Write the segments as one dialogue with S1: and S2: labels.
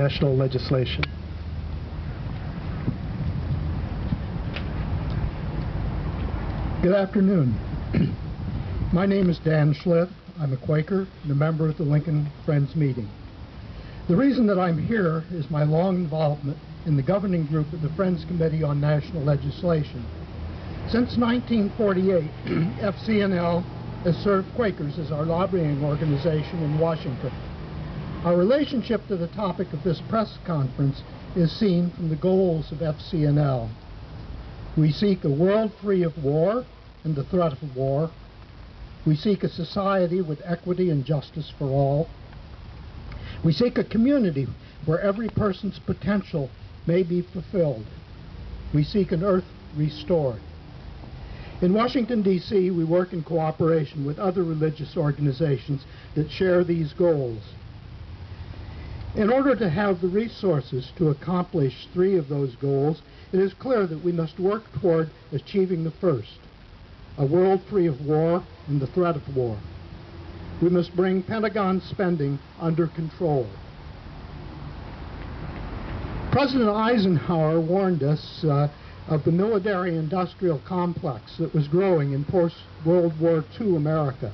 S1: national legislation. Good afternoon. My name is Dan Schlitt. I'm a Quaker and a member of the Lincoln Friends Meeting. The reason that I'm here is my long involvement in the governing group of the Friends Committee on National Legislation. Since 1948, FCNL has served Quakers as our lobbying organization in Washington. Our relationship to the topic of this press conference is seen from the goals of FCNL. We seek a world free of war and the threat of war. We seek a society with equity and justice for all. We seek a community where every person's potential may be fulfilled. We seek an earth restored. In Washington, D.C., we work in cooperation with other religious organizations that share these goals. In order to have the resources to accomplish three of those goals, it is clear that we must work toward achieving the first, a world free of war and the threat of war. We must bring Pentagon spending under control. President Eisenhower warned us of the military-industrial complex that was growing in post-World War II America.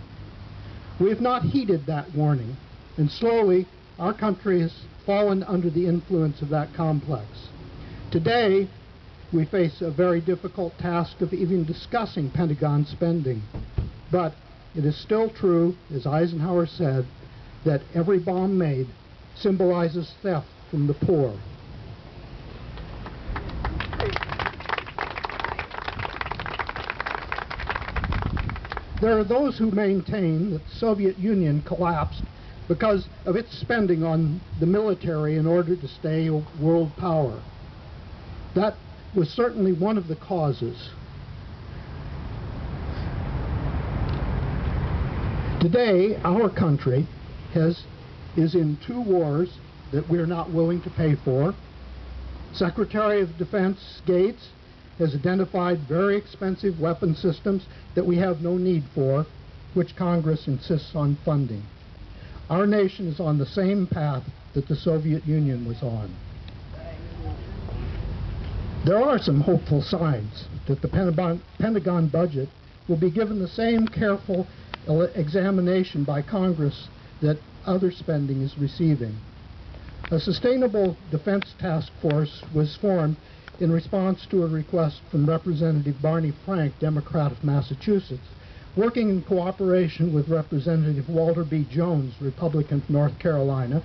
S1: We have not heeded that warning, and slowly our country has fallen under the influence of that complex. Today, we face a very difficult task of even discussing Pentagon spending. But it is still true, as Eisenhower said, that every bomb made symbolizes theft from the poor. There are those who maintain that the Soviet Union collapsed because of its spending on the military in order to stay a world power. That was certainly one of the causes. Today, our country is in two wars that we're not willing to pay for. Secretary of Defense Gates has identified very expensive weapon systems that we have no need for, which Congress insists on funding. Our nation is on the same path that the Soviet Union was on. There are some hopeful signs that the Pentagon budget will be given the same careful examination by Congress that other spending is receiving. A sustainable defense task force was formed in response to a request from Representative Barney Frank, Democrat of Massachusetts, working in cooperation with Representative Walter B. Jones, Republican of North Carolina,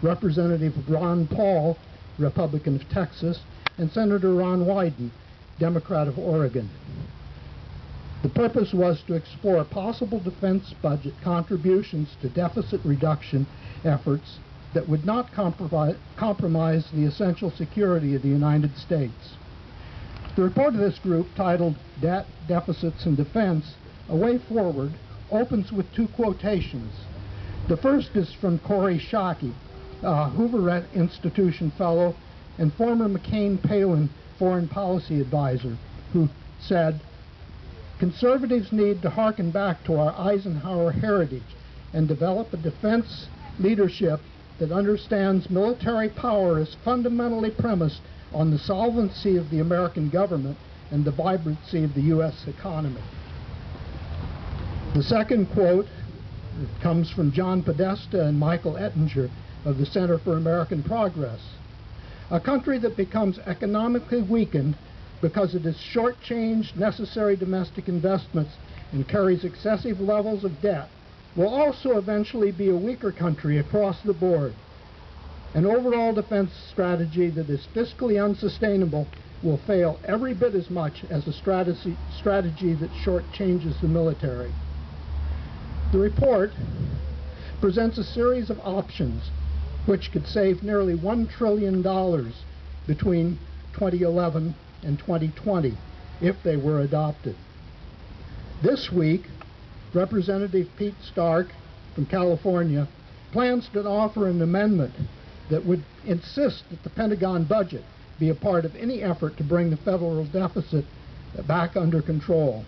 S1: Representative Ron Paul, Republican of Texas, and Senator Ron Wyden, Democrat of Oregon. The purpose was to explore possible defense budget contributions to deficit reduction efforts that would not compromise the essential security of the United States. The report of this group, titled Debt, Deficits, and Defense, A Way Forward, opens with two quotations. The first is from Corey Shockey, Hoover Institution Fellow and former McCain-Palin foreign policy advisor, who said, "Conservatives need to hearken back to our Eisenhower heritage and develop a defense leadership that understands military power is fundamentally premised on the solvency of the American government and the vibrancy of the U.S. economy." The second quote comes from John Podesta and Michael Ettinger of the Center for American Progress. "A country that becomes economically weakened because it has shortchanged necessary domestic investments and carries excessive levels of debt will also eventually be a weaker country across the board. An overall defense strategy that is fiscally unsustainable will fail every bit as much as a strategy that shortchanges the military." The report presents a series of options which could save nearly $1 trillion between 2011 and 2020 if they were adopted. This week, Representative Pete Stark from California plans to offer an amendment that would insist that the Pentagon budget be a part of any effort to bring the federal deficit back under control.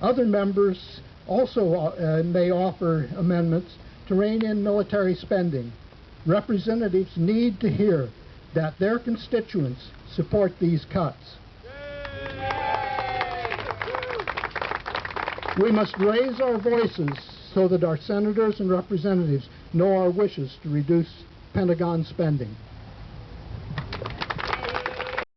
S1: Other members also may offer amendments to rein in military spending, Representatives need to hear that their constituents support these cuts. We must raise our voices so that our senators and representatives know our wishes to reduce Pentagon spending.